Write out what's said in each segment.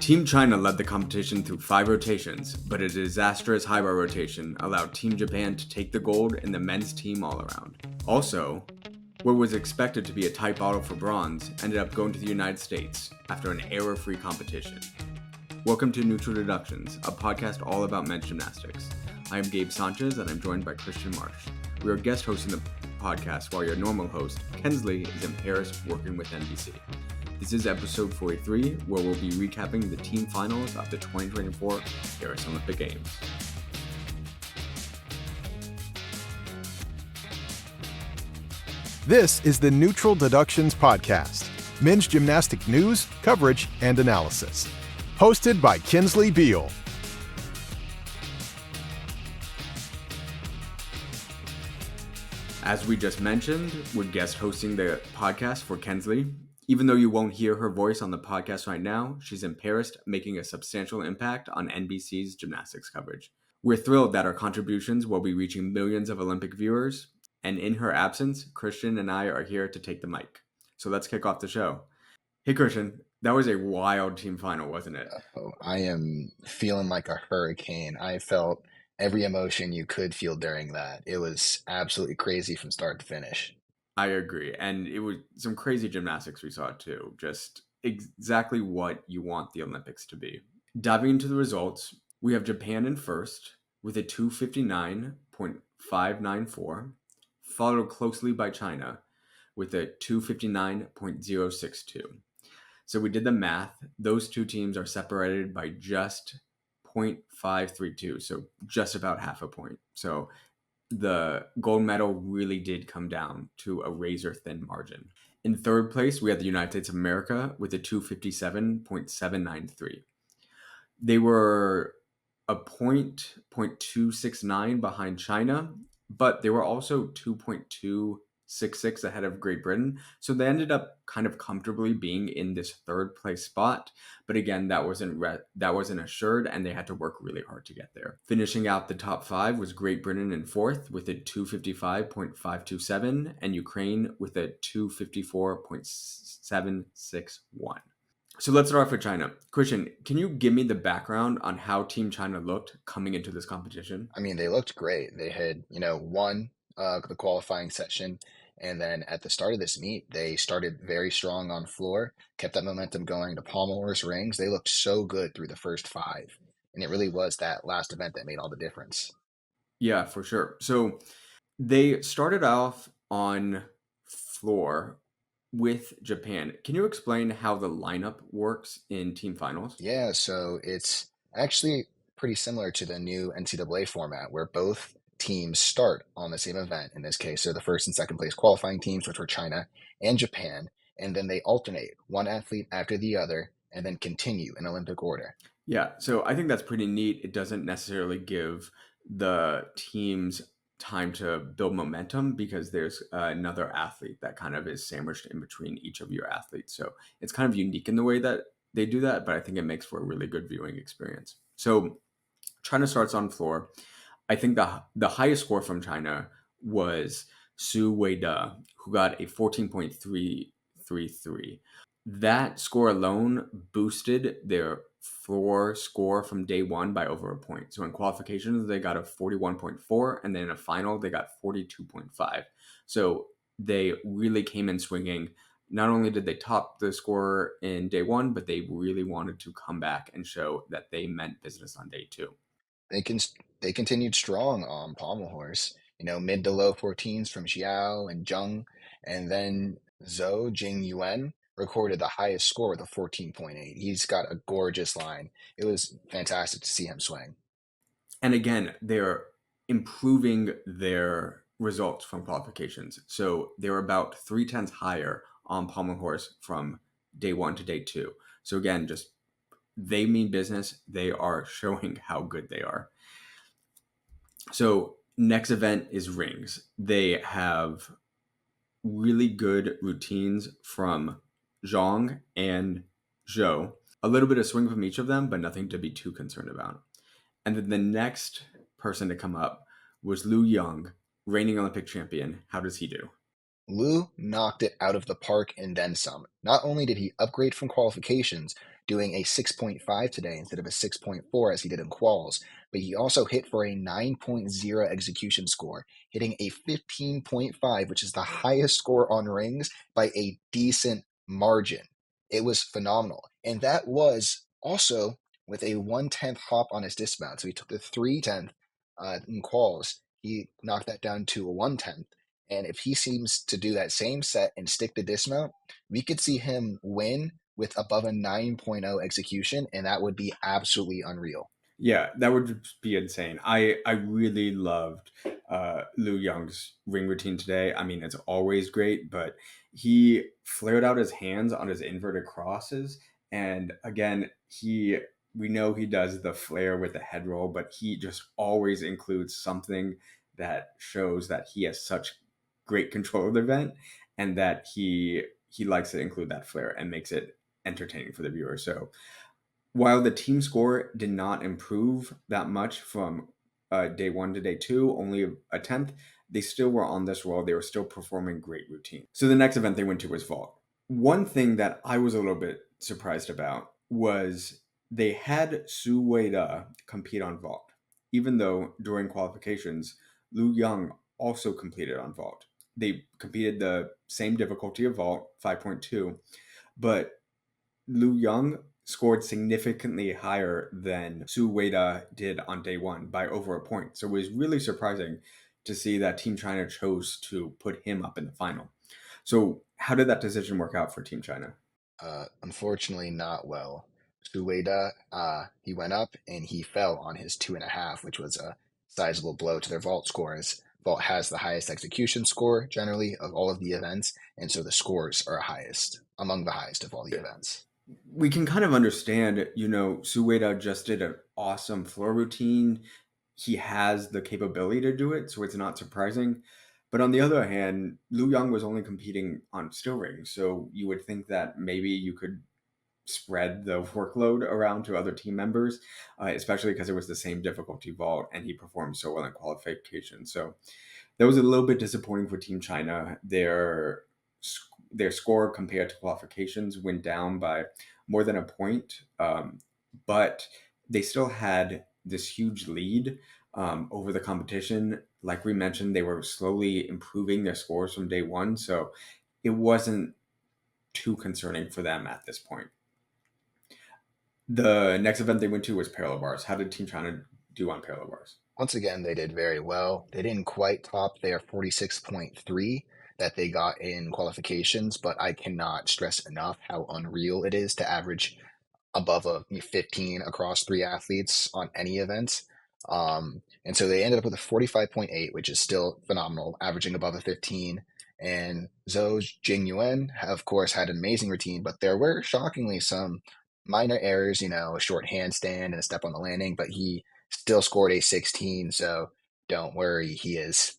Team China led the competition through 5 rotations, but a disastrous high bar rotation allowed Team Japan to take the gold in the men's team all-around. Also, what was expected to be a tight battle for bronze ended up going to the United States after an error-free competition. Welcome to Neutral Deductions, a podcast all about men's gymnastics. I am Gabe Sanchez, and I'm joined by Christian Marsh. We are guest hosting the podcast while your normal host, Kensley, is in Paris working with NBC. This is episode 43, where we'll be recapping the team finals of the 2024 Paris Olympic Games. This is the Neutral Deductions Podcast, men's gymnastic news, coverage, and analysis. Hosted by Kensley Beal. As we just mentioned, we're guest hosting the podcast for Kensley. Even though you won't hear her voice on the podcast right now, she's in Paris making a substantial impact on NBC's gymnastics coverage. We're thrilled that our contributions will be reaching millions of Olympic viewers, and in her absence, Christian and I are here to take the mic. So let's kick off the show. Hey Christian, that was a wild team final, wasn't it? Oh, I am feeling like a hurricane. I felt every emotion you could feel during that. It was absolutely crazy from start to finish. I agree. And it was some crazy gymnastics we saw too. Just exactly what you want the Olympics to be. Diving into the results, we have Japan in first with a 259.594, followed closely by China with a 259.062. So we did the math. Those two teams are separated by just 0.532, so just about half a point. So the gold medal really did come down to a razor-thin margin. In third place, we had the United States of America with a 257.793. They were a 0.269 behind China, but they were also 2.266 ahead of Great Britain. So they ended up kind of comfortably being in this third place spot. But again, that wasn't assured, and they had to work really hard to get there. Finishing out the top 5 was Great Britain in fourth with a 255.527 and Ukraine with a 254.761. So let's start off with China. Christian, can you give me the background on how Team China looked coming into this competition? I mean, they looked great. They had, won the qualifying session. And then at the start of this meet, they started very strong on floor, kept that momentum going to pommel horse rings. They looked so good through the first 5. And it really was that last event that made all the difference. Yeah, for sure. So they started off on floor with Japan. Can you explain how the lineup works in team finals? Yeah, so it's actually pretty similar to the new NCAA format where both teams start on the same event in this case. So the first and second place qualifying teams, which were China and Japan, and then they alternate one athlete after the other and then continue in Olympic order. Yeah, so I think that's pretty neat. It doesn't necessarily give the teams time to build momentum because there's another athlete that kind of is sandwiched in between each of your athletes. So it's kind of unique in the way that they do that, but I think it makes for a really good viewing experience. So China starts on floor. I think the highest score from China was Su Weide, who got a 14.333. That score alone boosted their floor score from day one by over a point. So in qualifications, they got a 41.4, and then in a final, they got 42.5. So they really came in swinging. Not only did they top the score in day one, but they really wanted to come back and show that they meant business on day 2. They continued strong on pommel horse, mid to low 14s from Xiao and Zheng, and then Zhou Jingyuan recorded the highest score with a 14.8. He's got a gorgeous line. It was fantastic to see him swing. And again, they're improving their results from qualifications. So they're about 0.3 higher on pommel horse from day 1 to day 2. So again, just they mean business. They are showing how good they are. So next event is rings. They have really good routines from Zhang and Zhou. A little bit of swing from each of them, but nothing to be too concerned about. And then the next person to come up was Liu Yang, reigning Olympic champion. How does he do? Liu knocked it out of the park and then some. Not only did he upgrade from qualifications, doing a 6.5 today instead of a 6.4 as he did in quals. But he also hit for a 9.0 execution score, hitting a 15.5, which is the highest score on rings by a decent margin. It was phenomenal. And that was also with a 1/10 hop on his dismount. So he took the 3/10 in quals. He knocked that down to a 1/10. And if he seems to do that same set and stick to dismount, we could see him win with above a 9.0 execution, and that would be absolutely unreal. Yeah, that would just be insane. I really loved Liu Young's ring routine today. I mean, it's always great, but he flared out his hands on his inverted crosses, and again, he we know he does the flare with the head roll, but he just always includes something that shows that he has such great control of the event, and that he likes to include that flare and makes it entertaining for the viewer. So while the team score did not improve that much from day one to day two, only a tenth, they still were on this roll. They were still performing great routine. So the next event they went to was vault. One thing that I was a little bit surprised about was they had Su Weida compete on vault, even though during qualifications, Liu Yang also competed on vault. They competed the same difficulty of vault, 5.2, but Liu Yang scored significantly higher than Su Weida did on day one by over a point. So it was really surprising to see that Team China chose to put him up in the final. So how did that decision work out for Team China? Unfortunately, not well. Sueda, he went up and he fell on his 2.5, which was a sizable blow to their vault scores. Vault has the highest execution score generally of all of the events, and so the scores are highest among the highest of all the events. We can kind of understand, Sueda just did an awesome floor routine. He has the capability to do it, so it's not surprising. But on the other hand, Liu Yang was only competing on still rings, so you would think that maybe you could spread the workload around to other team members, especially because it was the same difficulty vault and he performed so well in qualification. So that was a little bit disappointing for Team China. Their score compared to qualifications went down by more than a point, but they still had this huge lead over the competition. Like we mentioned, they were slowly improving their scores from day one, so it wasn't too concerning for them at this point. The next event they went to was parallel bars. How did Team China do on parallel bars? Once again, they did very well. They didn't quite top their 46.3 that they got in qualifications, but I cannot stress enough how unreal it is to average above a 15 across three athletes on any event. And so they ended up with a 45.8, which is still phenomenal, averaging above a 15. And Zhou Jingyuan, of course, had an amazing routine, but there were shockingly some minor errors, a short handstand and a step on the landing, but he still scored a 16. So don't worry, he is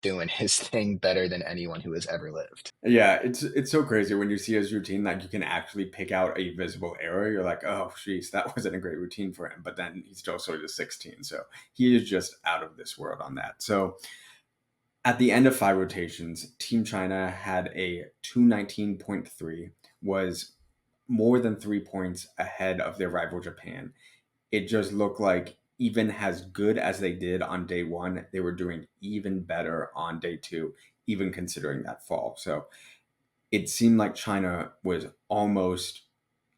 doing his thing better than anyone who has ever lived. Yeah, it's so crazy when you see his routine that you can actually pick out a visible error. You're like, oh, jeez, that wasn't a great routine for him. But then he still scored a 16. So he is just out of this world on that. So at the end of five rotations, Team China had a 219.3, was more than 3 points ahead of their rival Japan. It just looked like even as good as they did on day one, they were doing even better on day two, even considering that fall. So it seemed like China was almost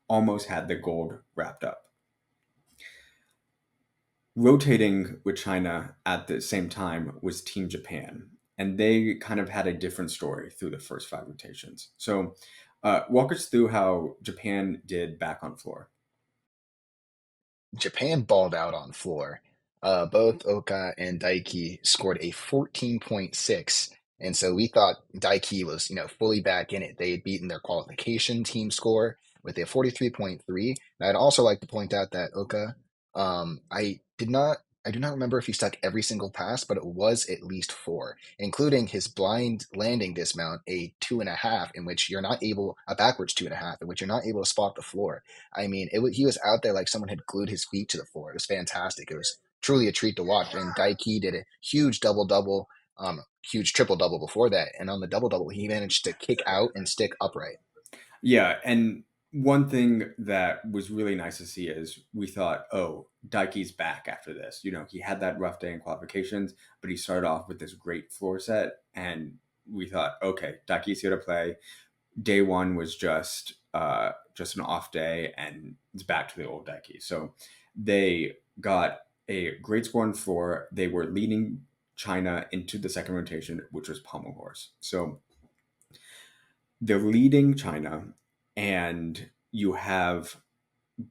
had the gold wrapped up. Rotating with China at the same time was Team Japan, and they kind of had a different story through the first five rotations. So walk us through how Japan did back on floor. Japan balled out on floor. Both Oka and Daiki scored a 14.6. And so we thought Daiki was, fully back in it. They had beaten their qualification team score with a 43.3. And I'd also like to point out that Oka, I do not remember if he stuck every single pass, but it was at least four, including his blind landing dismount, a 2.5, in which you're not able, a backwards 2.5, in which you're not able to spot the floor. I mean, he was out there like someone had glued his feet to the floor. It was fantastic. It was truly a treat to watch. And Daiki did a huge double-double, huge triple-double before that. And on the double-double, he managed to kick out and stick upright. Yeah, and One thing that was really nice to see is we thought, oh, Daiki's back after this. He had that rough day in qualifications, but he started off with this great floor set, and we thought, okay, Daiki's here to play. Day one was just an off day, and it's back to the old Daiki. So they got a great score on floor. They were leading China into the second rotation, which was pommel horse. So they're leading China, and you have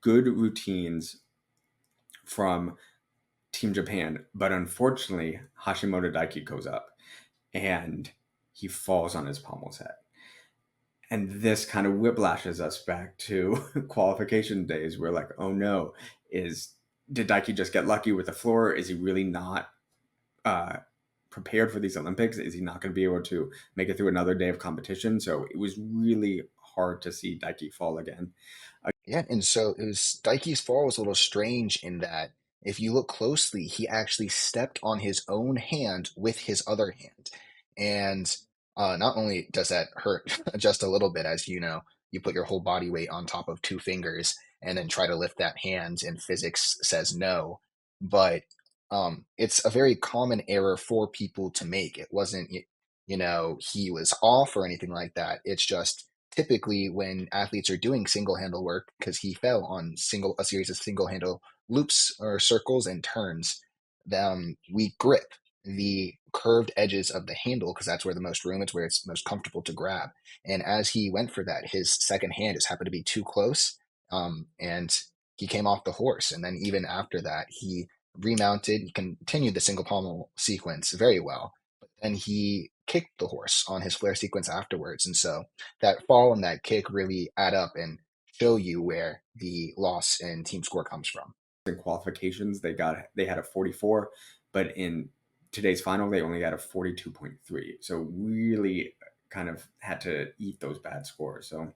good routines from Team Japan, but unfortunately, Hashimoto Daiki goes up and he falls on his pommel set. And this kind of whiplashes us back to qualification days. We're like, oh no, is did Daiki just get lucky with the floor? Is he really not uh, prepared for these Olympics? Is he not going to be able to make it through another day of competition? So it was really hard to see Daiki fall again. Yeah, and so it was Daiki's fall was a little strange in that if you look closely, he actually stepped on his own hand with his other hand. And not only does that hurt just a little bit, as you know, you put your whole body weight on top of two fingers and then try to lift that hand, and physics says no. But it's a very common error for people to make. It wasn't, he was off or anything like that. It's just typically when athletes are doing single handle work, because he fell on a series of single handle loops or circles and turns, we grip the curved edges of the handle because that's where the most room, it's where it's most comfortable to grab. And as he went for that, his second hand just happened to be too close, and he came off the horse. And then even after that, he remounted, he continued the single pommel sequence very well, but then he kicked the horse on his flare sequence afterwards. And so that fall and that kick really add up and show you where the loss in team score comes from. In qualifications, they had a 44, but in today's final they only got a 42.3. So really kind of had to eat those bad scores. So,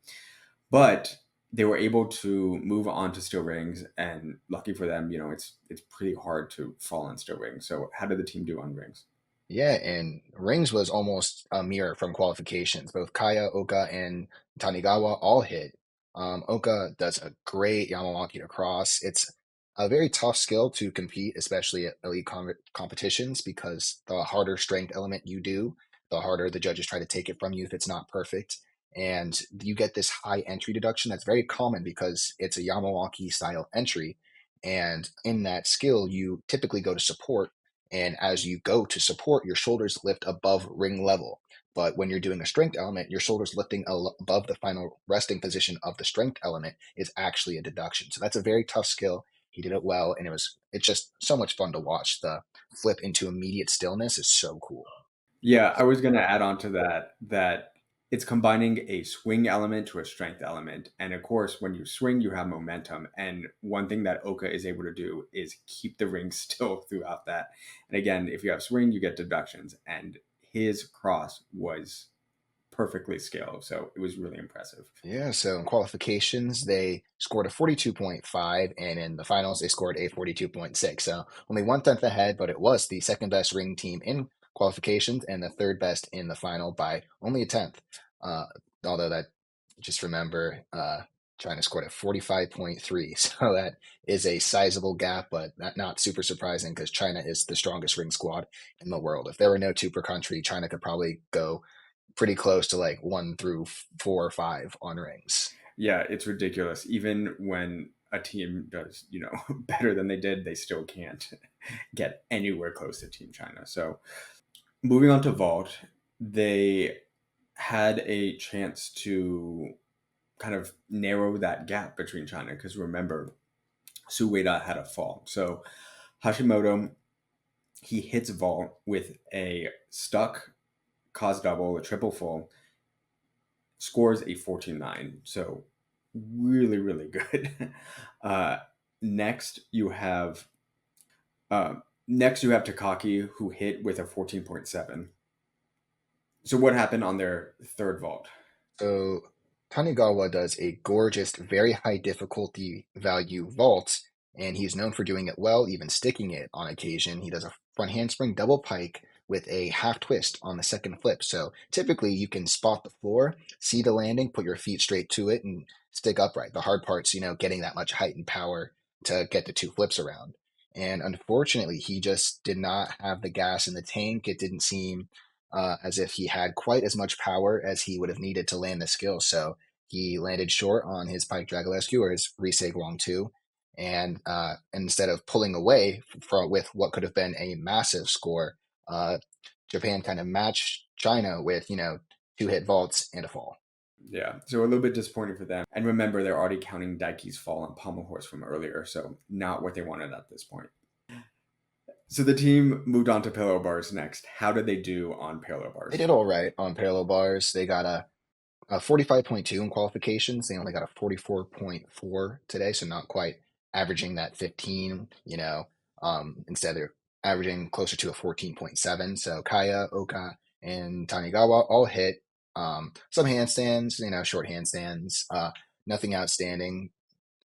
but they were able to move on to still rings, and lucky for them, it's pretty hard to fall on still rings. So how did the team do on rings? Yeah, and rings was almost a mirror from qualifications. Both Kaya, Oka, and Tanigawa all hit. Oka does a great Yamawaki to cross. It's a very tough skill to compete, especially at elite competitions, because the harder strength element you do, the harder the judges try to take it from you if it's not perfect. And you get this high entry deduction that's very common because it's a Yamawaki style entry. And in that skill, you typically go to support, and as you go to support, your shoulders lift above ring level. But when you're doing a strength element, your shoulders lifting above the final resting position of the strength element is actually a deduction. So that's a very tough skill. He did it well, and it's just so much fun to watch. The flip into immediate stillness is so cool. Yeah, I was going to add on to that it's combining a swing element to a strength element. And of course, when you swing, you have momentum. And one thing that Oka is able to do is keep the ring still throughout that. And again, if you have swing, you get deductions. And his cross was perfectly scaled. So it was really impressive. Yeah, so in qualifications, they scored a 42.5, and in the finals, they scored a 42.6. So only 1/10 ahead, but it was the second best ring team in qualifications and the third best in the final by only a tenth. Uh, Although that, just remember, China scored a 45.3. So that is a sizable gap, but not super surprising because China is the strongest ring squad in the world. If there were no two per country, China could probably go pretty close to like 1 through 4 or 5 on rings. Yeah, it's ridiculous. Even when a team does, better than they did, they still can't get anywhere close to Team China. So moving on to vault, they had a chance to kind of narrow that gap between China because remember, Sueda had a fall. So Hashimoto, he hits vault with a stuck cause double, a triple full, scores a 14.9. So really, really good. Uh, next, you have Takaki who hit with a 14.7. So what happened on their third vault? So Tanigawa does a gorgeous, very high difficulty value vault, and he's known for doing it well, even sticking it on occasion. He does a front handspring double pike with a half twist on the second flip. So typically you can spot the floor, see the landing, put your feet straight to it, and stick upright. The hard part's, getting that much height and power to get the two flips around. And unfortunately, he just did not have the gas in the tank. It didn't seem as if he had quite as much power as he would have needed to land the skill. So he landed short on his pike dragalescu or his risei guang two. And instead of pulling away from with what could have been a massive score, Japan kind of matched China with, two hit vaults and a fall. Yeah, so a little bit disappointing for them. And remember, they're already counting Daiki's fall on pommel horse from earlier, so not what they wanted at this point. So the team moved on to parallel bars next. How did they do on parallel They bars? did all right on parallel bars. They got a 45.2 in qualifications. They only got a 44.4 today, so not quite averaging that 15, instead they're averaging closer to a 14.7. So Kaya, Oka, and Tanigawa all hit some handstands, short handstands, nothing outstanding.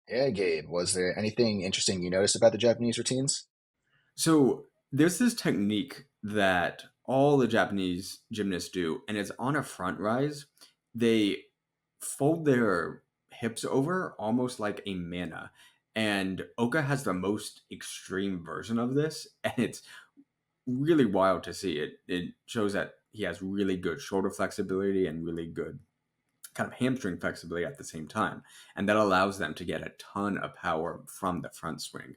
Yeah, Gabe, was there anything interesting you noticed about the Japanese routines? So there's this technique that all the Japanese gymnasts do, and it's on a front rise. They fold their hips over almost like a mana. And Oka has the most extreme version of this, and it's really wild to see. It shows that he has really good shoulder flexibility and really good kind of hamstring flexibility at the same time. And that allows them to get a ton of power from the front swing.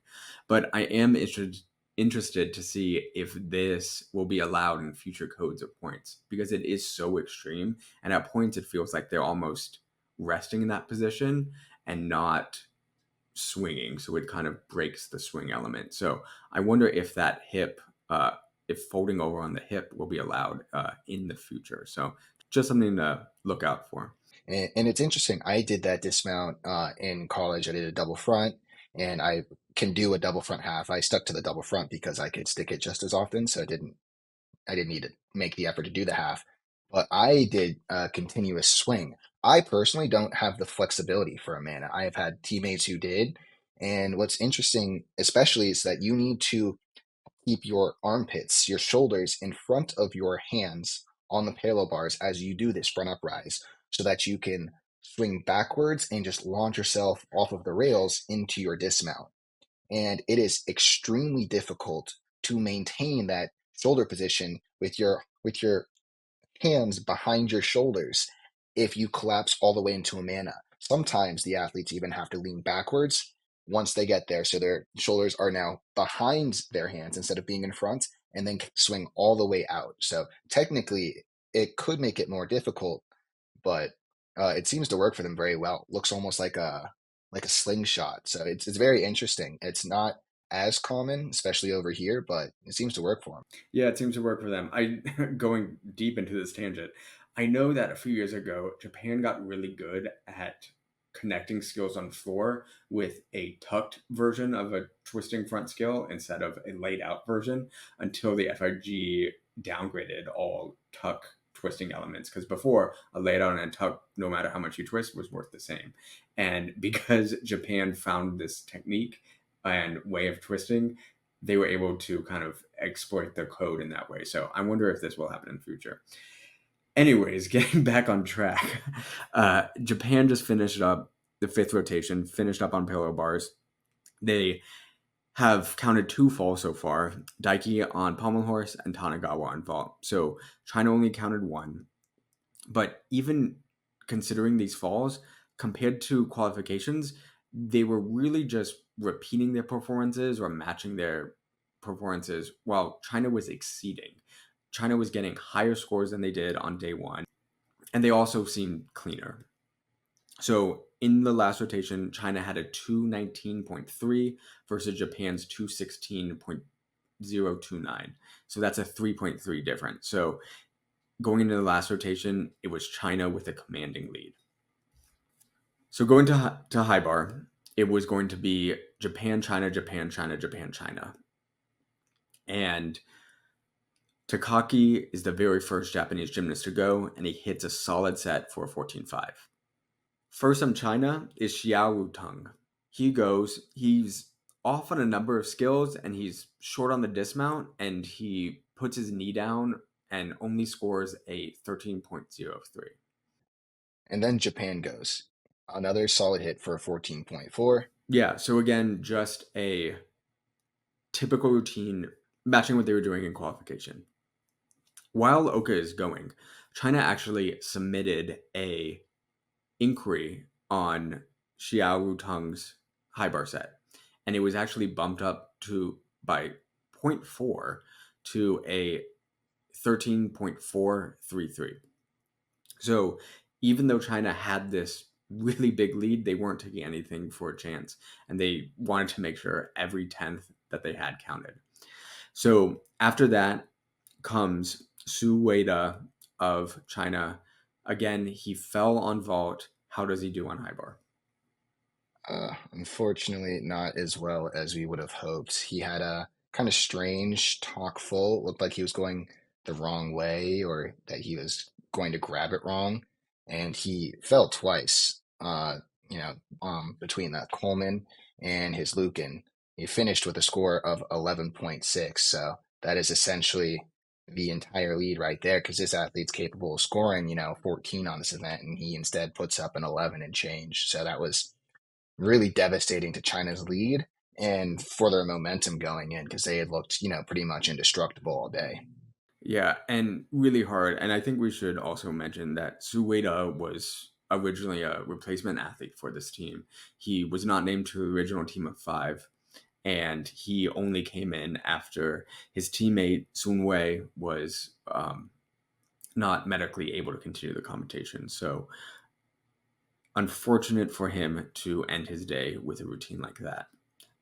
But I am interested to see if this will be allowed in future codes of points because it is so extreme. And at points, it feels like they're almost resting in that position and not swinging. So it kind of breaks the swing element. So I wonder if that hip, if folding over on the hip will be allowed in the future. So just something to look out for. And it's interesting. I did that dismount in college. I did a double front, and I can do a double front half. I stuck to the double front because I could stick it just as often, so I didn't need to make the effort to do the half. But I did a continuous swing. I personally don't have the flexibility for a mana. I have had teammates who did, and what's interesting, especially, is that you need to keep your armpits, your shoulders in front of your hands on the parallel bars as you do this front uprise so that you can swing backwards and just launch yourself off of the rails into your dismount. And it is extremely difficult to maintain that shoulder position with your hands behind your shoulders if you collapse all the way into a mana. Sometimes the athletes even have to lean backwards once they get there. So their shoulders are now behind their hands instead of being in front and then swing all the way out. So technically, it could make it more difficult, but it seems to work for them very well. Looks almost like a slingshot. So it's very interesting. It's not as common, especially over here, but it seems to work for them. Yeah, it seems to work for them. I going deep into this tangent. I know that a few years ago, Japan got really good at connecting skills on floor with a tucked version of a twisting front skill instead of a laid out version until the FIG downgraded all tuck twisting elements because before a laid out and a tuck, no matter how much you twist, was worth the same. And because Japan found this technique and way of twisting, they were able to kind of exploit the code in that way. So I wonder if this will happen in the future. Anyways, getting back on track, Japan just finished up the fifth rotation, finished up on parallel bars. They have counted 2 falls so far, Daiki on pommel horse and Tanagawa on vault. So China only counted 1. But even considering these falls, compared to qualifications, they were really just repeating their performances or matching their performances while China was exceeding. China was getting higher scores than they did on day 1, and they also seemed cleaner. So in the last rotation, China had a 219.3 versus Japan's 216.029. So that's a 3.3 difference. So going into the last rotation, it was China with a commanding lead. So going to high bar, it was going to be Japan, China, Japan, China, Japan, China. And Takaki is the very first Japanese gymnast to go, and he hits a solid set for a 14.5. First on China is Xiao Wuteng. He goes, he's off on a number of skills, and he's short on the dismount, and he puts his knee down and only scores a 13.03. And then Japan goes. Another solid hit for 14.4. Yeah, so again, just a typical routine matching what they were doing in qualification. While Oka is going, China actually submitted a inquiry on Xiao Ruteng's high bar set, and it was actually bumped up to by zero point 0.4 to a 13.433. So even though China had this really big lead, they weren't taking anything for a chance, and they wanted to make sure every tenth that they had counted. So after that comes Su Weida of China. Again, he fell on vault. How does he do on high bar? Unfortunately, not as well as we would have hoped. He had a kind of strange talk full. It looked like he was going the wrong way or that he was going to grab it wrong. And he fell twice, between that Coleman and his Lucan. He finished with a score of 11.6. So that is essentially the entire lead right there because this athlete's capable of scoring, 14 on this event, and he instead puts up an 11 and change. So that was really devastating to China's lead and for their momentum going in because they had looked, pretty much indestructible all day. Yeah, and really hard. And I think we should also mention that Sueda was originally a replacement athlete for this team. He was not named to the original team of five, and he only came in after his teammate Sun Wei was not medically able to continue the competition. So unfortunate for him to end his day with a routine like that.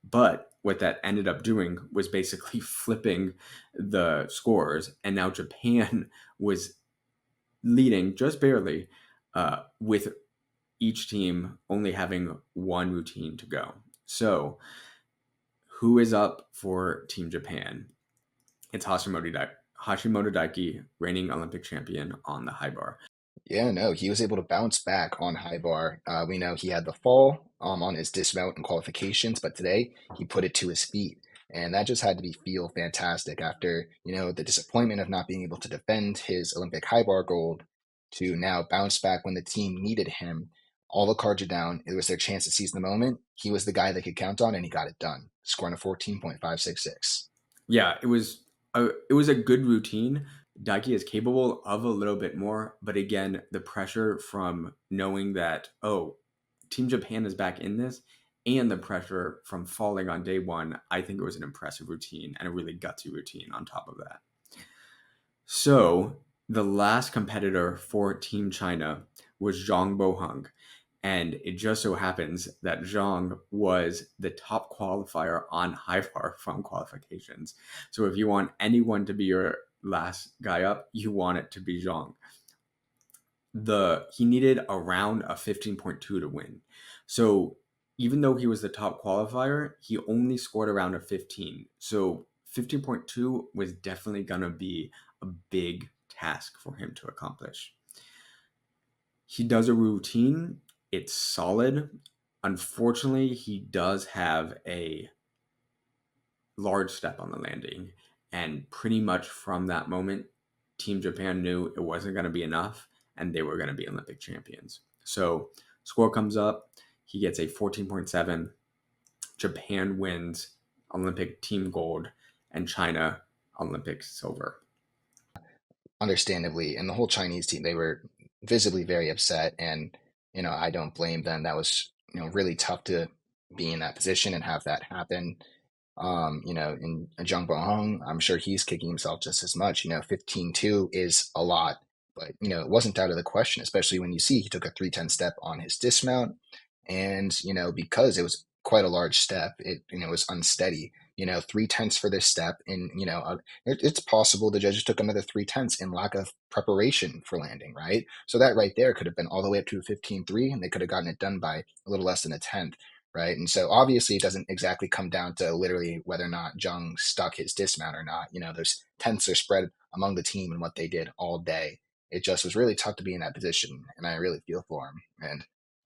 But what that ended up doing was basically flipping the scores, and now Japan was leading just barely, with each team only having one routine to go. So, who is up for Team Japan? It's Hashimoto Daiki, reigning Olympic champion on the high bar. Yeah, no, he was able to bounce back on high bar. We know he had the fall on his dismount and qualifications, but today he put it to his feet. And that just had to be feel fantastic after, the disappointment of not being able to defend his Olympic high bar gold to now bounce back when the team needed him. All the cards are down. It was their chance to seize the moment. He was the guy they could count on, and he got it done, scoring a 14.566. Yeah, it was a good routine. Daiki is capable of a little bit more, but again, the pressure from knowing that, oh, Team Japan is back in this, and the pressure from falling on day one, I think it was an impressive routine and a really gutsy routine on top of that. So the last competitor for Team China was Zhang Boheng. And it just so happens that Zhang was the top qualifier on high bar from qualifications. So if you want anyone to be your last guy up, you want it to be Zhang. He needed around a 15.2 to win. So even though he was the top qualifier, he only scored around a 15. So 15.2 was definitely going to be a big task for him to accomplish. He does a routine. It's solid. Unfortunately, he does have a large step on the landing. And pretty much from that moment, Team Japan knew it wasn't going to be enough and they were going to be Olympic champions. So, score comes up. He gets a 14.7. Japan wins Olympic team gold and China Olympic silver. Understandably, and the whole Chinese team, they were visibly very upset. And, I don't blame them. That was, really tough to be in that position and have that happen. In Jung Bo-hung, I'm sure he's kicking himself just as much. 15-2 is a lot, but, it wasn't out of the question, especially when you see he took a 310 step on his dismount. And, because it was quite a large step, it, was unsteady. 3/10 for this step. And, it's possible the judges took another 3/10 in lack of preparation for landing, right? So that right there could have been all the way up to a 15-3, and they could have gotten it done by a little less than a tenth. Right. And so obviously it doesn't exactly come down to literally whether or not Jung stuck his dismount or not. Those tenths are spread among the team and what they did all day. It just was really tough to be in that position. And I really feel for him.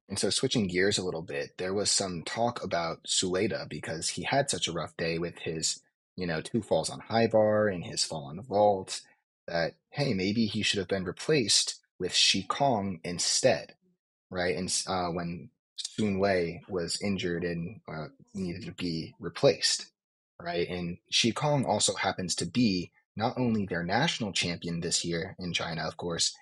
And so switching gears a little bit, there was some talk about Sueda because he had such a rough day with his, two falls on high bar and his fall on vault that, hey, maybe he should have been replaced with Shi Kong instead. right? And when Soon Wei was injured and needed to be replaced, right? And Shi Kong also happens to be not only their national champion this year in China, of course,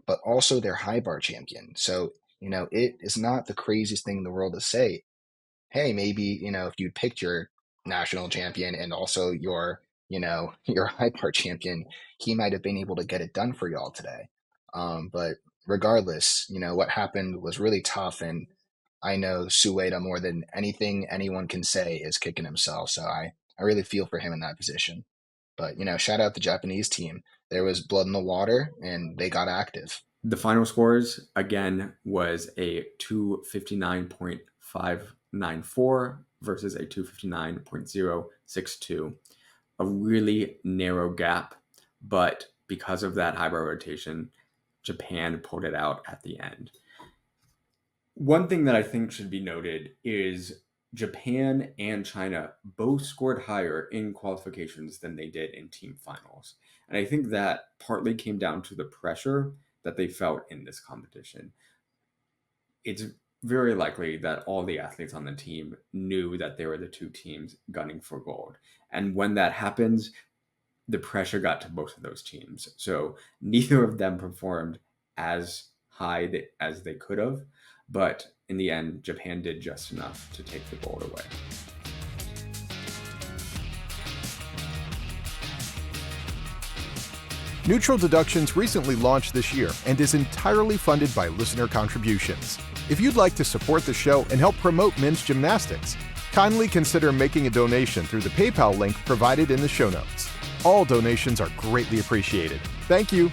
but also their high bar champion. So, it is not the craziest thing in the world to say, hey, maybe, if you picked your national champion and also your high part champion, he might have been able to get it done for y'all today. But regardless, what happened was really tough. And I know Sueda more than anything anyone can say is kicking himself. So I really feel for him in that position. But, shout out the Japanese team. There was blood in the water and they got active. The final scores again was a 259.594 versus a 259.062. A really narrow gap, but because of that high bar rotation, Japan pulled it out at the end. One thing that I think should be noted is Japan and China both scored higher in qualifications than they did in team finals. And I think that partly came down to the pressure that they felt in this competition. It's very likely that all the athletes on the team knew that they were the two teams gunning for gold. And when that happens, the pressure got to both of those teams. So neither of them performed as high as they could have. But in the end, Japan did just enough to take the gold away. Neutral Deductions recently launched this year and is entirely funded by listener contributions. If you'd like to support the show and help promote men's gymnastics, kindly consider making a donation through the PayPal link provided in the show notes. All donations are greatly appreciated. Thank you.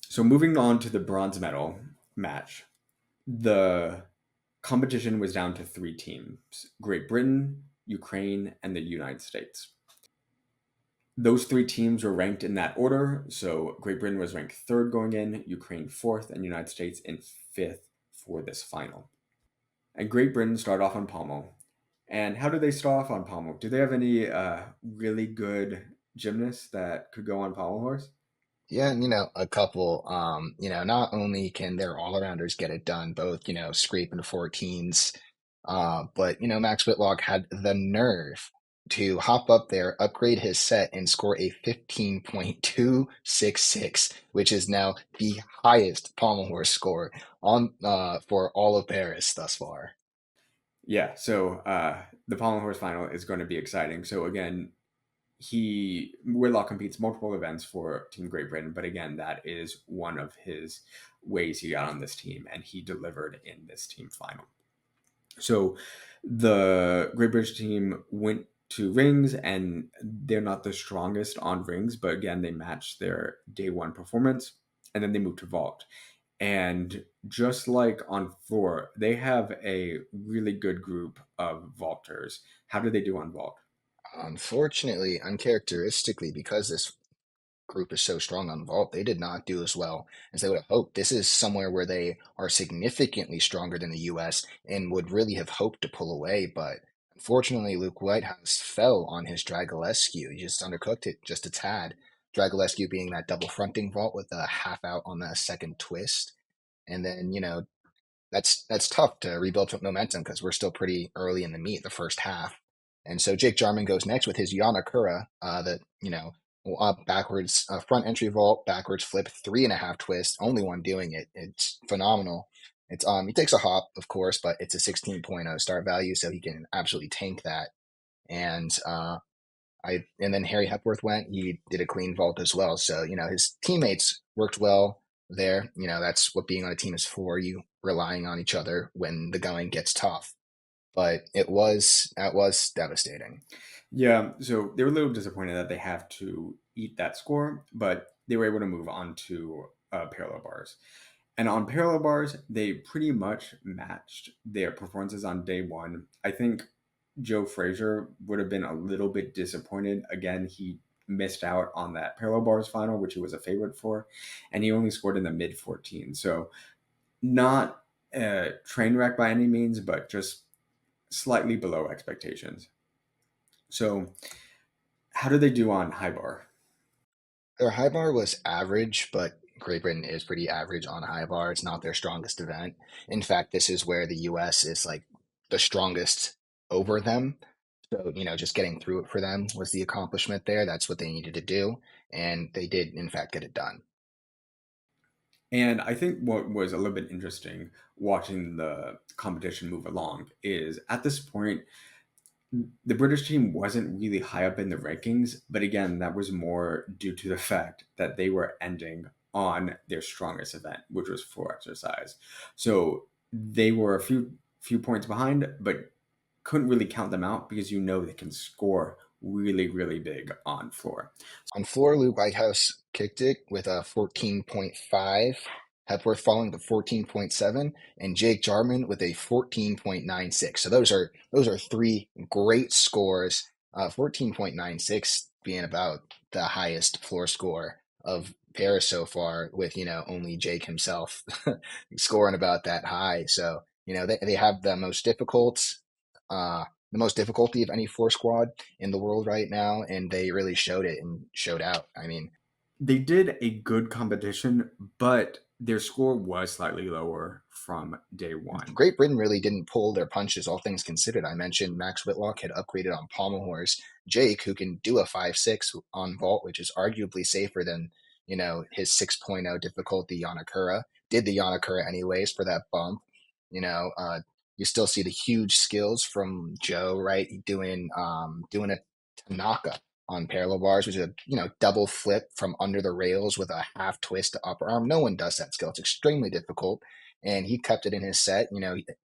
So moving on to the bronze medal match, the competition was down to 3 teams: Great Britain, Ukraine, and the United States. Those 3 teams were ranked in that order. So Great Britain was ranked 3rd going in, Ukraine 4th, and United States in 5th for this final. And Great Britain started off on pommel. And how do they start off on pommel? Do they have any really good gymnasts that could go on pommel horse? Yeah, and a couple. Not only can their all-arounders get it done, both, scraping 14s, but Max Whitlock had the nerve to hop up there, upgrade his set, and score a 15.266, which is now the highest pommel horse score on for all of Paris thus far. Yeah, so the pommel horse final is going to be exciting. So again, Whitlock competes multiple events for Team Great Britain, but again, that is one of his ways he got on this team, and he delivered in this team final. So the Great British team went to rings, and they're not the strongest on rings, but again, they matched their day one performance, and then they moved to vault. And just like on floor, they have a really good group of vaulters. How do they do on vault? Unfortunately, uncharacteristically, because this group is so strong on vault, they did not do as well as they would have hoped. This is somewhere where they are significantly stronger than the US and would really have hoped to pull away. But unfortunately, Luke Whitehouse fell on his Dragolescu. He just undercooked it just a tad. Dragolescu being that double fronting vault with a half out on the second twist. And then, that's tough to rebuild momentum because we're still pretty early in the meet, the first half. And so Jake Jarman goes next with his Yanakura, backwards front entry vault, backwards flip, 3.5 twist, only one doing it. It's phenomenal. It's he takes a hop, of course, but it's a 16.0 start value, so he can absolutely tank that. And and then Harry Hepworth went. He did a clean vault as well. So his teammates worked well there. That's what being on a team is for. You relying on each other when the going gets tough. But that was devastating. Yeah, so they were a little disappointed that they have to eat that score, but they were able to move on to parallel bars. And on parallel bars, they pretty much matched their performances on day one. I think Joe Frazier would have been a little bit disappointed. Again, he missed out on that parallel bars final, which he was a favorite for, and he only scored in the mid 14. So not a train wreck by any means, but just slightly below expectations. So How do they do on high bar? Their high bar was average, but Great Britain is pretty average on high bar. It's not their strongest event. In fact, this is where the US is like the strongest over them. So, just getting through it for them was the accomplishment there. That's what they needed to do. And they did, in fact, get it done. And I think what was a little bit interesting watching the competition move along is at this point, the British team wasn't really high up in the rankings, but again, that was more due to the fact that they were ending on their strongest event, which was floor exercise. So they were a few points behind, but couldn't really count them out because they can score really, really big on floor. On floor, Lou Whitehouse kicked it with a 14.5, Hepworth falling to 14.7, and Jake Jarman with a 14.96. So those are three great scores. 14.96 being about the highest floor score of Paris so far, with only Jake himself scoring about that high. So they have the most difficulty of any floor squad in the world right now, and they really showed it and showed out. I mean, They did a good competition, but their score was slightly lower from day one. Great Britain really didn't pull their punches, all things considered. I mentioned Max Whitlock had upgraded on pommel horse. Jake, who can do a 5.6 on vault, which is arguably safer than his 6.0 difficulty Yanakura, did the Yanakura anyways for that bump. You know, uh, you still see the huge skills from Joe, right? Doing a Tanaka on parallel bars, which is a double flip from under the rails with a half twist to upper arm. No one does that skill. It's extremely difficult, and he kept it in his set.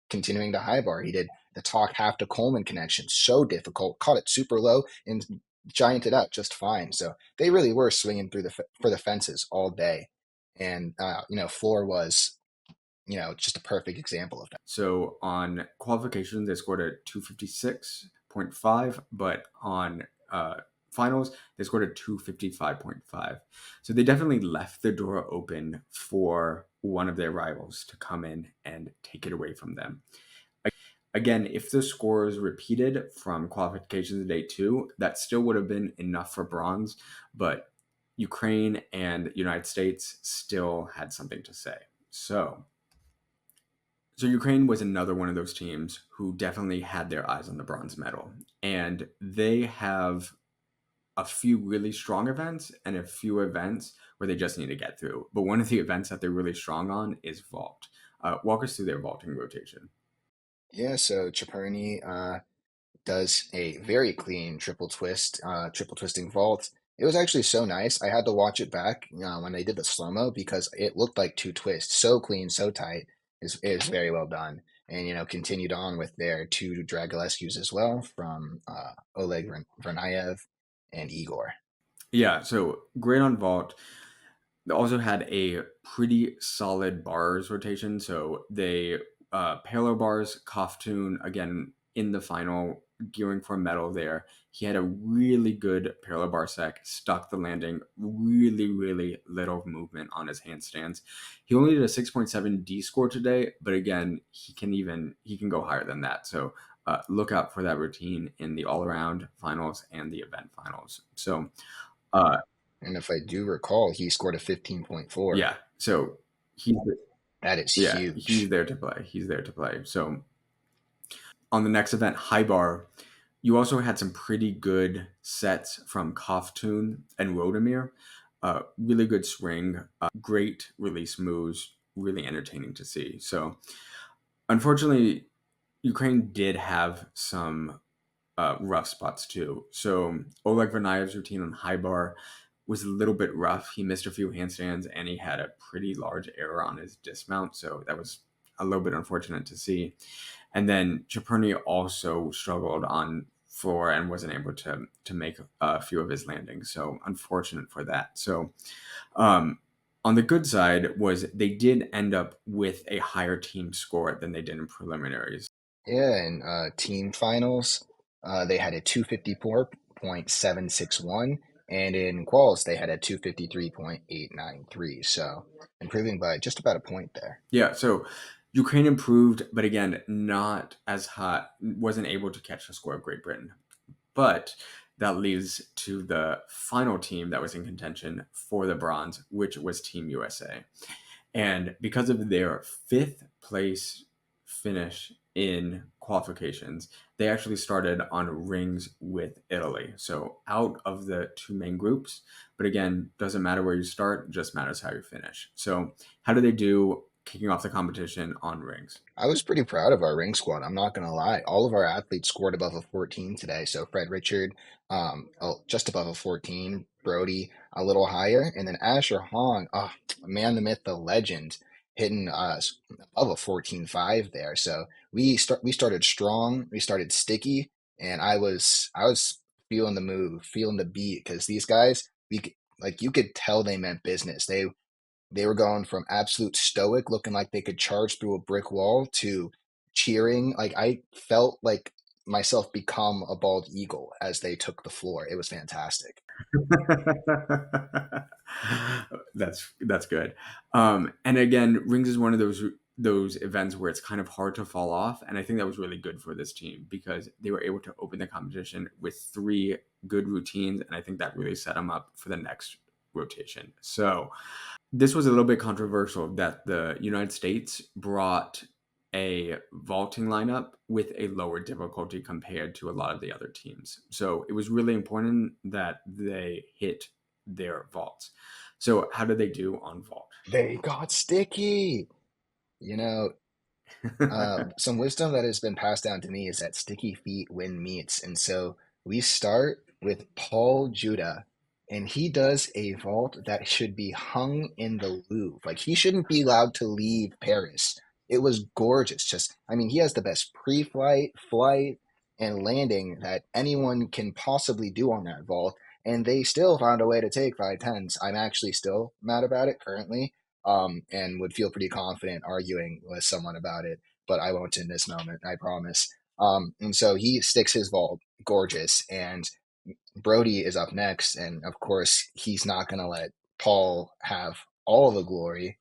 Continuing to high bar, he did the talk half to Coleman connection, so difficult, caught it super low and gianted out just fine. So they really were swinging for the fences all day, and floor was just a perfect example of that. So on qualifications, they scored a 256.5, but on finals, they scored a 255.5. So they definitely left the door open for one of their rivals to come in and take it away from them. Again, if the scores repeated from qualifications day two, that still would have been enough for bronze, but Ukraine and United States still had something to say. So Ukraine was another one of those teams who definitely had their eyes on the bronze medal. And they have a few really strong events and a few events where they just need to get through. But one of the events that they're really strong on is vault. Walk us through their vaulting rotation. Yeah, so Chaperny does a very clean triple twisting vault. It was actually so nice. I had to watch it back when they did the slow mo because it looked like two twists. So clean, so tight. Is very well done. And continued on with their two Dragolescu's as well from Oleg Vernayev and Igor. Yeah, so great on vault. They also had a pretty solid bars rotation. So they parallel bars, Koftun again in the final, gearing for medal there. He had a really good parallel bar sec, stuck the landing, really, really little movement on his handstands. He only did a 6.7 D score today, but again, he can go higher than that. So look out for that routine in the all around finals and the event finals. So uh, And if I do recall, he scored a 15.4. yeah, so he's That is yeah, he's huge. there to play. He's there to play. So on the next event, high bar, you also had some pretty good sets from Koftun and Rodemir. Really good swing, great release moves, really entertaining to see. So unfortunately, Ukraine did have some rough spots too. So Oleg Vernayev's routine on high bar was a little bit rough. He missed a few handstands and he had a pretty large error on his dismount. So that was a little bit unfortunate to see. And then Chaperny also struggled on floor and wasn't able to make a few of his landings. So unfortunate for that. So on the good side was they did end up with a higher team score than they did in preliminaries. Yeah, and team finals, they had a 254.761, and in quals they had a 253.893. So improving by just about a point there. Yeah, so Ukraine improved, but again, not as hot, wasn't able to catch the score of Great Britain. But that leads to the final team that was in contention for the bronze, which was Team USA. And because of their fifth place finish in qualifications, they actually started on rings with Italy. So out of the two main groups, but again, doesn't matter where you start, just matters how you finish. So how do they do kicking off the competition on rings? I was pretty proud of our ring squad. I'm not going to lie. All of our athletes scored above a 14 today. So Fred Richard, just above a 14. Brody, a little higher. And then Asher Hong, oh, man, the myth, the legend, hitting above a 14.5 there. So we started strong. We started sticky. And I was feeling the move, feeling the beat because these guys, like you could tell they meant business. They were going from absolute stoic, looking like they could charge through a brick wall, to cheering. Like I felt like myself become a bald eagle as they took the floor. It was fantastic. That's good. And again, rings is one of those events where it's kind of hard to fall off, and I think that was really good for this team because they were able to open the competition with three good routines, and I think that really set them up for the next rotation. So this was a little bit controversial that the United States brought a vaulting lineup with a lower difficulty compared to a lot of the other teams. So it was really important that they hit their vaults. So how did they do on vault? They got sticky. You know, some wisdom that has been passed down to me is that sticky feet win meets. And so we start with Paul Judah, and he does a vault that should be hung in the Louvre. Like he shouldn't be allowed to leave Paris. It was gorgeous. Just, I mean, he has the best pre-flight, flight, and landing that anyone can possibly do on that vault. And they still found a way to take 5.10s. I'm actually still mad about it currently, and would feel pretty confident arguing with someone about it, but I won't in this moment, I promise. And so he sticks his vault, gorgeous, and Brody is up next, and of course he's not going to let Paul have all the glory.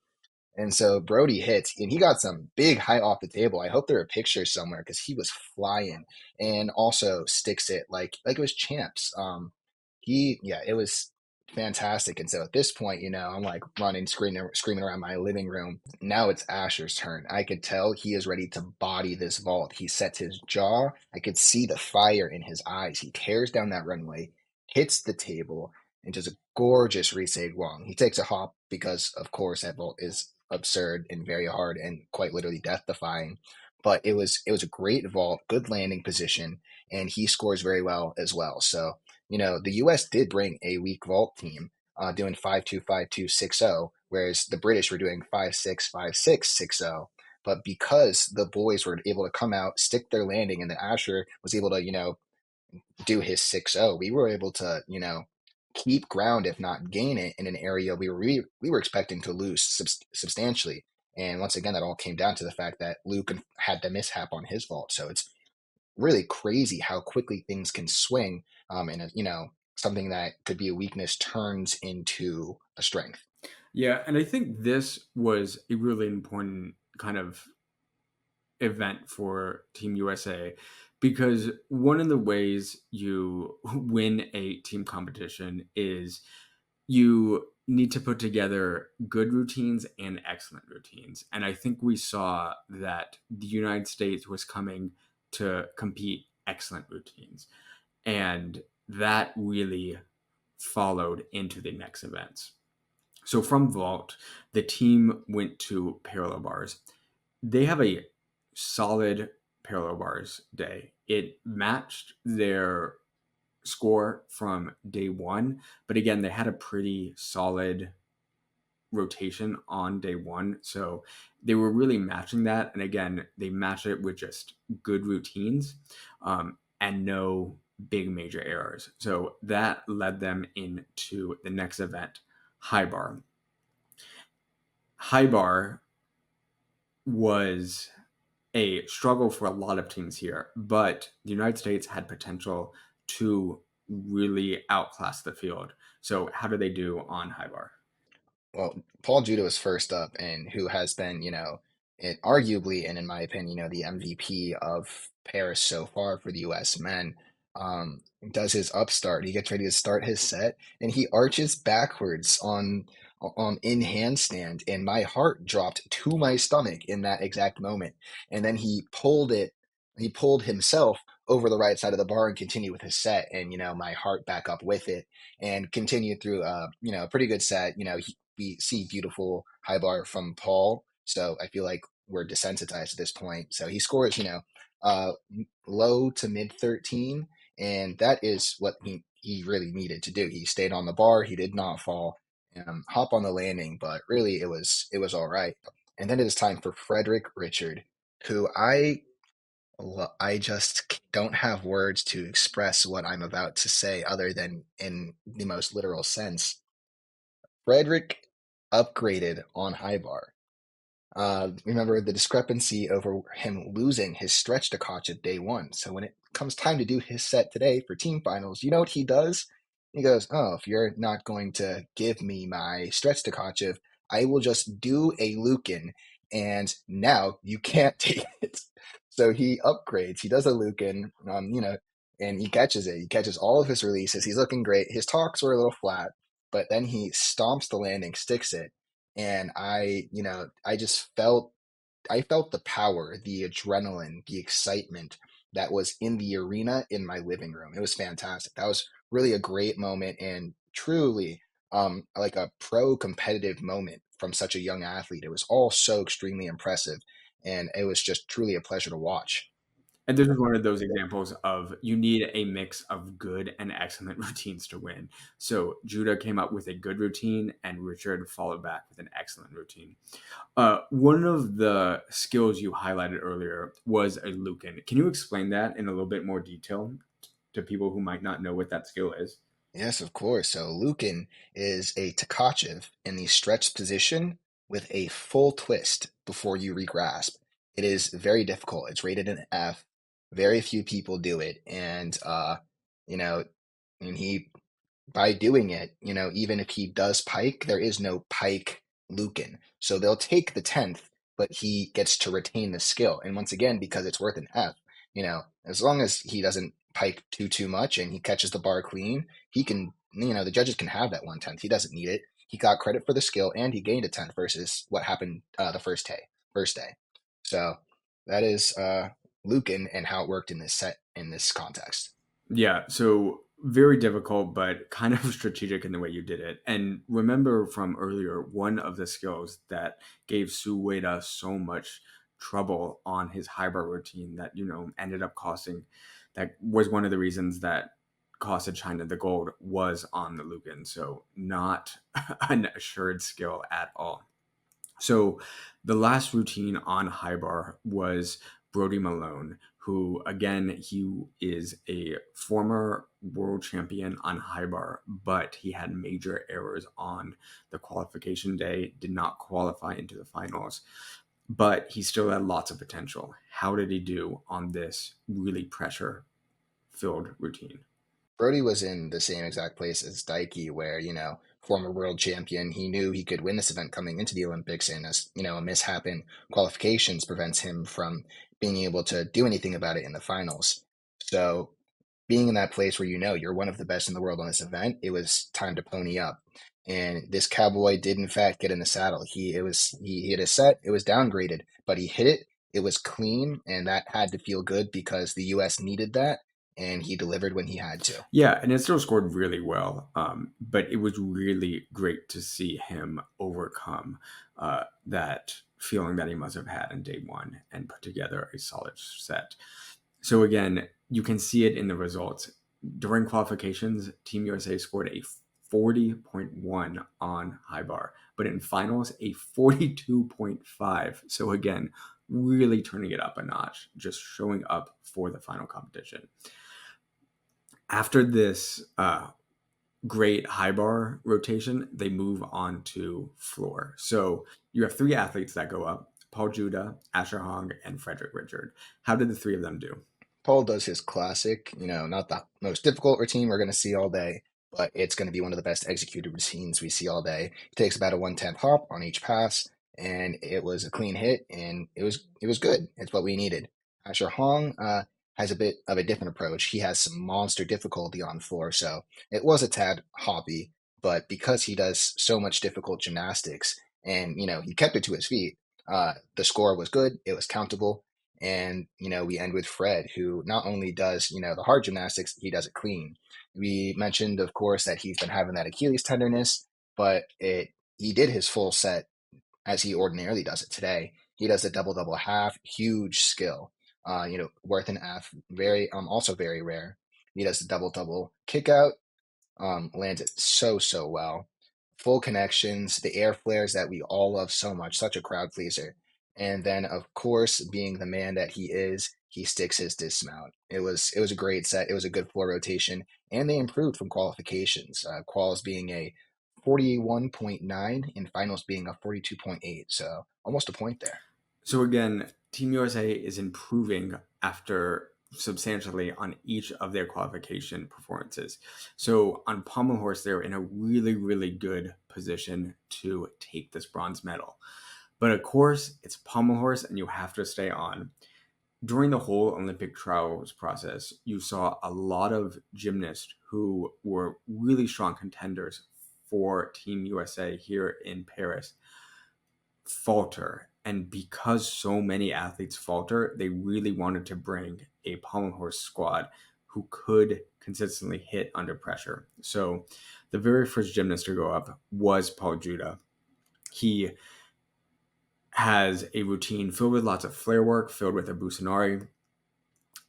And so Brody hits, and he got some big height off the table. I hope there are pictures somewhere because he was flying, and also sticks it like it was champs. Yeah, it was fantastic. And so at this point, I'm like running, screaming around my living room. Now it's Asher's turn. I could tell he is ready to body this vault. He sets his jaw. I could see the fire in his eyes. He tears down that runway, hits the table, and does a gorgeous Risei Guang. He takes a hop because, of course, that vault is absurd and very hard and quite literally death defying. But it was a great vault, good landing position, and he scores very well as well. So the U.S. did bring a weak vault team, doing 5-2, 5-2, 6-0, whereas the British were doing 5-6, 5-6, 6-0. But because the boys were able to come out, stick their landing, and the Asher was able to, do his 6-0, we were able to, keep ground, if not gain it, in an area we were expecting to lose substantially. And once again, that all came down to the fact that Luke had the mishap on his vault. So it's really crazy how quickly things can swing, and something that could be a weakness turns into a strength. Yeah, and I think this was a really important kind of event for Team USA because one of the ways you win a team competition is you need to put together good routines and excellent routines. And I think we saw that the United States was coming to compete excellent routines. And that really followed into the next events. So from vault, the team went to parallel bars. They have a solid parallel bars day. It matched their score from day one, but again, they had a pretty solid rotation on day one. So they were really matching that. And again, they matched it with just good routines, and no big major errors. So that led them into the next event, high bar. High bar was a struggle for a lot of teams here, but the United States had potential to really outclass the field. So how do they do on high bar? Well, Paul Judah was first up, and who has been, arguably, and in my opinion, the MVP of Paris so far for the U.S. men. does his upstart. He gets ready to start his set, and he arches backwards on in handstand, and my heart dropped to my stomach in that exact moment. And then he pulled himself over the right side of the bar and continued with his set, and my heart back up with it, and continued through a pretty good set. We see beautiful high bar from Paul, so I feel like we're desensitized at this point. So he scores, uh, low to mid 13, and that is what he really needed to do. He stayed on the bar. He did not fall, hop on the landing, but really it was all right. And then it is time for Frederick Richard, who I just don't have words to express what I'm about to say other than in the most literal sense. Frederick upgraded on high bar. Remember the discrepancy over him losing his stretch to Koch at day one. So when it comes time to do his set today for team finals, you know what he does? He goes, "Oh, if you're not going to give me my stretch to Koch, I will just do a Lucan, and now you can't take it." So he upgrades. He does a Lucan, and he catches it. He catches all of his releases. He's looking great. His talks were a little flat, but then he stomps the landing, sticks it, and I just felt the power, the adrenaline, the excitement that was in the arena in my living room. It was fantastic. That was really a great moment, and truly like a pro competitive moment from such a young athlete. It was all so extremely impressive, and it was just truly a pleasure to watch. And this is one of those examples of you need a mix of good and excellent routines to win. So Judah came up with a good routine, and Richard followed back with an excellent routine. One of the skills you highlighted earlier was a Lucan. Can you explain that in a little bit more detail to people who might not know what that skill is? Yes, of course. So Lukin is a Tkachev in the stretched position with a full twist before you regrasp. It is very difficult. It's rated an F. Very few people do it. And you know, and he by doing it, even if he does pike, there is no pike Lucan. So they'll take the 10th, but he gets to retain the skill. And once again, because it's worth an F, as long as he doesn't pike too much and he catches the bar clean, he can, the judges can have that 1/10. He doesn't need it. He got credit for the skill and he gained a 10th versus what happened the first day. First day. So that is Lucan and how it worked in this set in this context. Yeah, so very difficult, but kind of strategic in the way you did it. And remember from earlier, one of the skills that gave Sueda so much trouble on his high bar routine that, ended up costing, that was one of the reasons that costed China the gold was on the Lucan. So not an assured skill at all. So the last routine on high bar was Brody Malone, who again, he is a former world champion on high bar, but he had major errors on the qualification day, did not qualify into the finals, but he still had lots of potential. How did he do on this really pressure filled routine? Brody was in the same exact place as Daiki, where, former world champion, he knew he could win this event coming into the Olympics, and as, a mishap in qualifications prevents him from being able to do anything about it in the finals. So being in that place where you're one of the best in the world on this event, it was time to pony up. And this cowboy did in fact get in the saddle. He hit a set, it was downgraded, but he hit it, it was clean, and that had to feel good because the US needed that, and he delivered when he had to. Yeah, and it still scored really well. But it was really great to see him overcome that feeling that he must have had in day one and put together a solid set. So again, you can see it in the results. During qualifications, Team USA scored a 40.1 on high bar, but in finals, a 42.5. So again, really turning it up a notch, just showing up for the final competition. After this great high bar rotation, they move on to floor. So you have three athletes that go up: Paul Judah, Asher Hong, and Frederick Richard. How did the three of them do? Paul does his classic, not the most difficult routine we're going to see all day, but it's going to be one of the best executed routines we see all day. He takes about a 1/10 hop on each pass, and it was a clean hit, and it was good. It's what we needed. Asher Hong has a bit of a different approach. He has some monster difficulty on floor, so it was a tad hoppy, but because he does so much difficult gymnastics and, he kept it to his feet, the score was good, it was countable, and, we end with Fred, who not only does, the hard gymnastics, he does it clean. We mentioned, of course, that he's been having that Achilles tenderness, but he did his full set as he ordinarily does it today. He does the double double half, huge skill. Worth an F, very also very rare. He does the double double kick out, lands it so well. Full connections, the air flares that we all love so much, such a crowd pleaser. And then, of course, being the man that he is, he sticks his dismount. It was a great set. It was a good floor rotation, and they improved from qualifications. Quals being a 41.9 and finals being a 42.8, so almost a point there. So again, Team USA is improving after substantially on each of their qualification performances. So on pommel horse, they're in a really, really good position to take this bronze medal. But of course, it's pommel horse and you have to stay on. During the whole Olympic trials process, you saw a lot of gymnasts who were really strong contenders for Team USA here in Paris falter. And because so many athletes falter, they really wanted to bring a pommel horse squad who could consistently hit under pressure. So the very first gymnast to go up was Paul Judah. He has a routine filled with lots of flare work, filled with a busanari.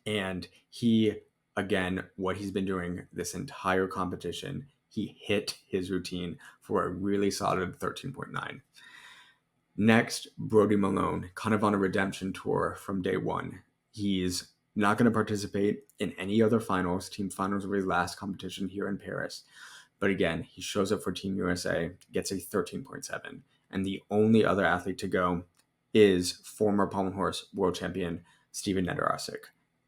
And he, again, what he's been doing this entire competition, he hit his routine for a really solid 13.9. Next, Brody Malone, kind of on a redemption tour from day one. He's not going to participate in any other finals. Team finals will be his last competition here in Paris. But again, he shows up for Team USA, gets a 13.7. And the only other athlete to go is former pommel horse world champion Steven Nedorosik.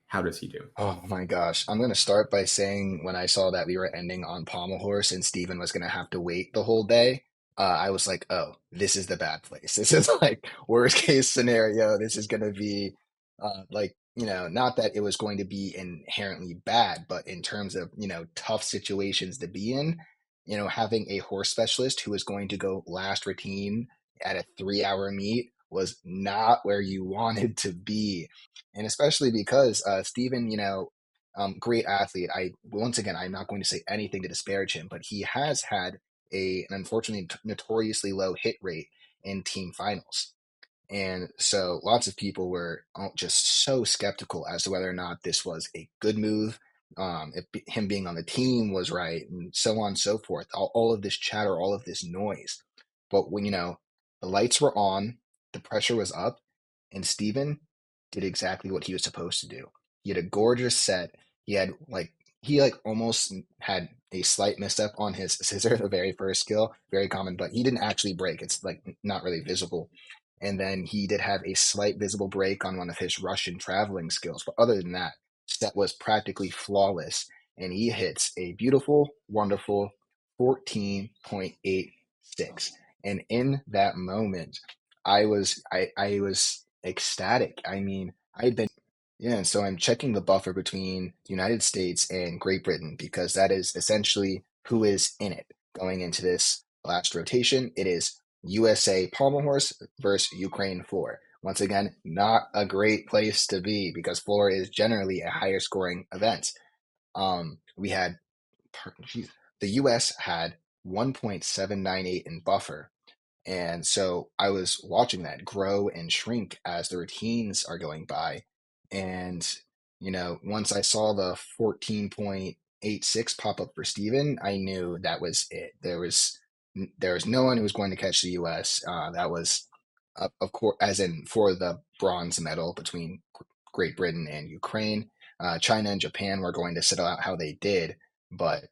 How does he do? Oh my gosh. I'm going to start by saying when I saw that we were ending on pommel horse and Steven was going to have to wait the whole day, I was like, oh, this is the bad place. This is like worst case scenario. This is going to be not that it was going to be inherently bad, but in terms of, tough situations to be in, having a horse specialist who is going to go last routine at a 3-hour meet was not where you wanted to be. And especially because Steven, great athlete. Once again, I'm not going to say anything to disparage him, but he has had an unfortunately notoriously low hit rate in team finals. And so lots of people were just so skeptical as to whether or not this was a good move, if him being on the team was right, and so on and so forth. All of this chatter, all of this noise. But when, the lights were on, the pressure was up, and Steven did exactly what he was supposed to do. He had a gorgeous set. He almost had a slight misstep on his scissor, the very first skill, very common, but he didn't actually break. It's like not really visible. And then he did have a slight visible break on one of his Russian traveling skills. But other than that, set was practically flawless. And he hits a beautiful, wonderful 14.86. And in that moment, I was ecstatic. I mean, I'd been yeah, and so I'm checking the buffer between the United States and Great Britain because that is essentially who is in it going into this last rotation. It is USA pommel horse versus Ukraine floor. Once again, not a great place to be because floor is generally a higher scoring event. We had the US had 1.798 in buffer, and so I was watching that grow and shrink as the routines are going by. And, once I saw the 14.86 pop up for Steven, I knew that was it. There was no one who was going to catch the US. That was, of course, as in for the bronze medal between Great Britain and Ukraine. China and Japan were going to settle out how they did, but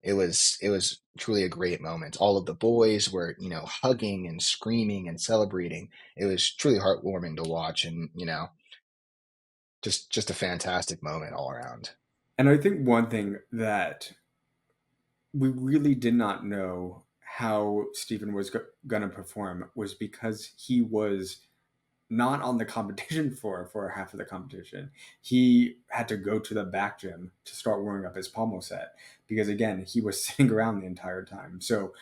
it was truly a great moment. All of the boys were, hugging and screaming and celebrating. It was truly heartwarming to watch, and just a fantastic moment all around. And I think one thing that we really did not know how Stephen was going to perform was because he was not on the competition floor for half of the competition. He had to go to the back gym to start warming up his pommel set because, again, he was sitting around the entire time. So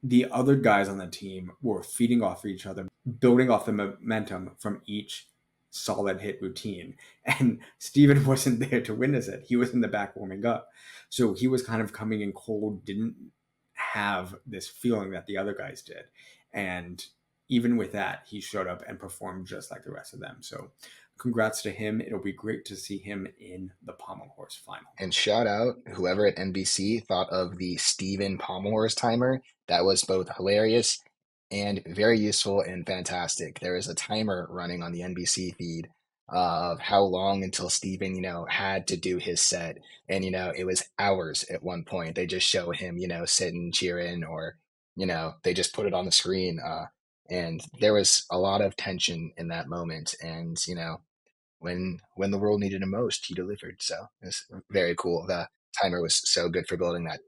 the other guys on the team were feeding off each other, building off the momentum from each solid hit routine. And Steven wasn't there to witness it. He was in the back warming up. So he was kind of coming in cold, didn't have this feeling that the other guys did. And even with that, he showed up and performed just like the rest of them. So congrats to him. It'll be great to see him in the pommel horse final. And shout out whoever at NBC thought of the Steven pommel horse timer. That was both hilarious and very useful and fantastic. There is a timer running on the NBC feed of how long until Steven, had to do his set. And, it was hours at one point. They just show him, sitting, cheering, or, they just put it on the screen. And there was a lot of tension in that moment. And, when the world needed him most, he delivered. So it's very cool. The timer was so good for building that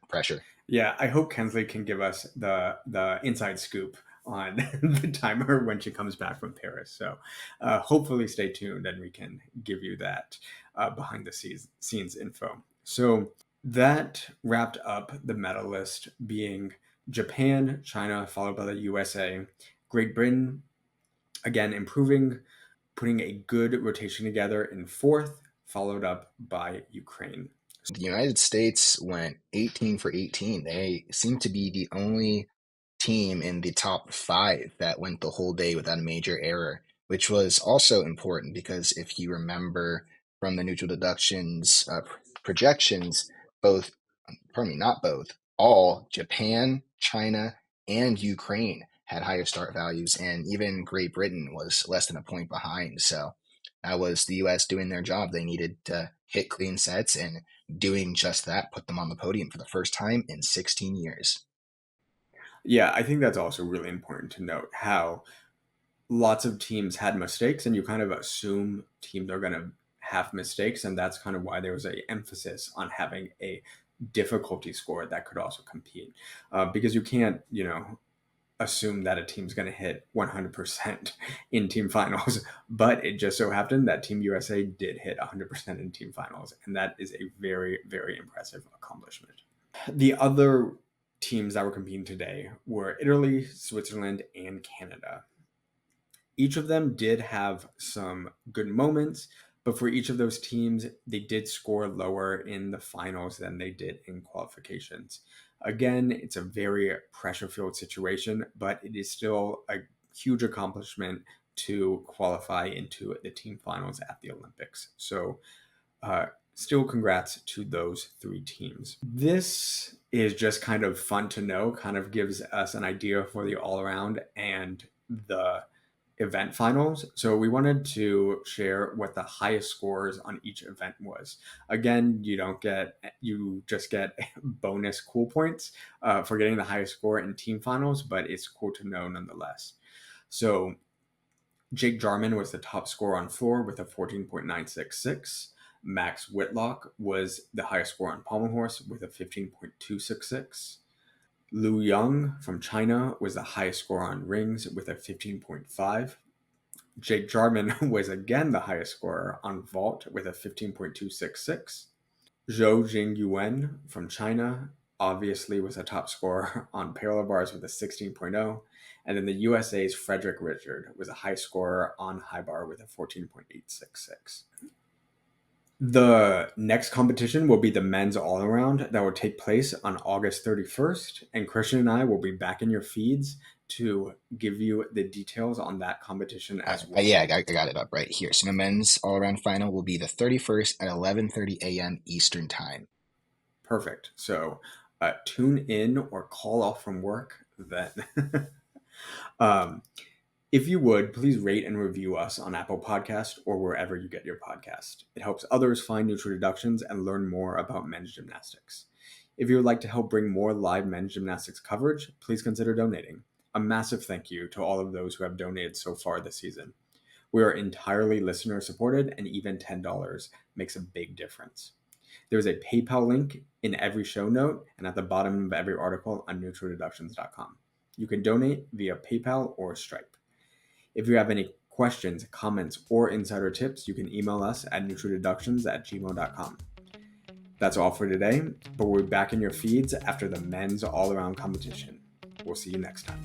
pressure. Yeah, I hope Kensley can give us the inside scoop on the timer when she comes back from Paris. So hopefully stay tuned and we can give you that behind the scenes info. So that wrapped up the medal list, being Japan, China, followed by the USA, Great Britain, again improving, putting a good rotation together in fourth, followed up by Ukraine. The United States went 18 for 18. They seem to be the only team in the top 5 that went the whole day without a major error, which was also important because if you remember from the neutral deductions projections, not both, all Japan, China, and Ukraine had higher start values, and even Great Britain was less than a point behind. So that was the US doing their job. They needed to hit clean sets, and doing just that put them on the podium for the first time in 16 years. Yeah, I think that's also really important to note how lots of teams had mistakes, and you kind of assume teams are going to have mistakes, and that's kind of why there was a emphasis on having a difficulty score that could also compete, because you can't, assume that a team's going to hit 100% in team finals. But it just so happened that Team USA did hit 100% in team finals, and that is a very, very impressive accomplishment. The other teams that were competing today were Italy, Switzerland, and Canada. Each of them did have some good moments, but for each of those teams, they did score lower in the finals than they did in qualifications. Again, it's a very pressure filled situation, but it is still a huge accomplishment to qualify into the team finals at the Olympics. So, still congrats to those 3 teams. This is just kind of fun to know, kind of gives us an idea for the all around and the event finals. So we wanted to share what the highest scores on each event was. Again, you just get bonus cool points for getting the highest score in team finals, but it's cool to know nonetheless. So Jake Jarman was the top scorer on floor with a 14.966. Max Whitlock was the highest score on pommel horse with a 15.266. Lu Yang from China was the highest score on rings with a 15.5. Jake Jarman was again the highest scorer on vault with a 15.266. Zhou Jingyuan from China obviously was a top scorer on parallel bars with a 16.0. And then the USA's Frederick Richard was a high scorer on high bar with a 14.866. The next competition will be the men's all around that will take place on August 31st. And Christian and I will be back in your feeds to give you the details on that competition as well. Yeah, I got it up right here. So the men's all around final will be the 31st at 11:30 a.m. Eastern time. Perfect. So tune in or call off from work then. If you would, please rate and review us on Apple Podcast or wherever you get your podcast. It helps others find neutral deductions and learn more about men's gymnastics. If you would like to help bring more live men's gymnastics coverage, please consider donating. A massive thank you to all of those who have donated so far this season. We are entirely listener supported, and even $10 makes a big difference. There is a PayPal link in every show note and at the bottom of every article on neutraldeductions.com. You can donate via PayPal or Stripe. If you have any questions, comments, or insider tips, you can email us at nutrideductions@gmail.com. That's all for today, but we'll be back in your feeds after the men's all-around competition. We'll see you next time.